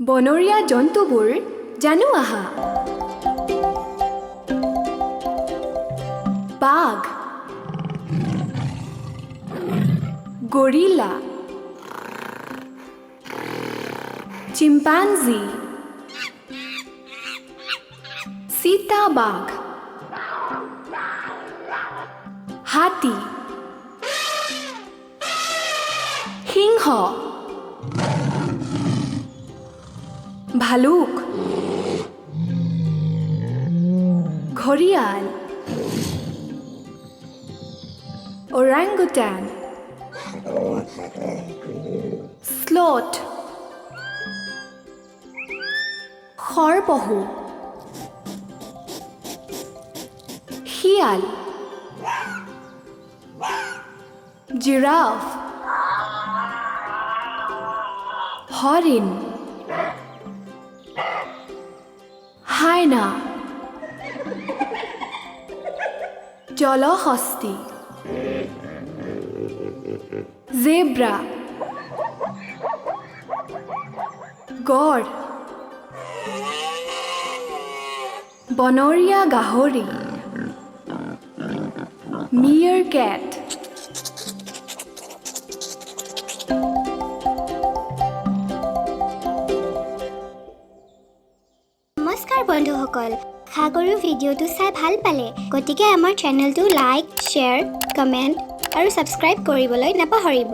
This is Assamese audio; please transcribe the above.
বনৰীয়া জন্তুবোৰ জানো আহা বাঘ গৰিলা চিম্পাঞ্জি চিতাবাঘ হাতী সিংহ ভালুক ঘৰিয়াল ওৰাংগুটান স্লথ খৰপহু শিয়াল জিৰাফ হৰিণ হাইনা জলহস্তী জেব্ৰা গড় বনৰীয়া গাহৰি মিয়াৰকেট নমস্কাৰ বন্ধুসকল খাগৰু ভিডিঅ'টো চাই ভাল পালে গতিকে আমাৰ চেনেলটো লাইক শ্বেয়াৰ কমেণ্ট আৰু ছাবস্ক্ৰাইব কৰিবলৈ নাপাহৰিব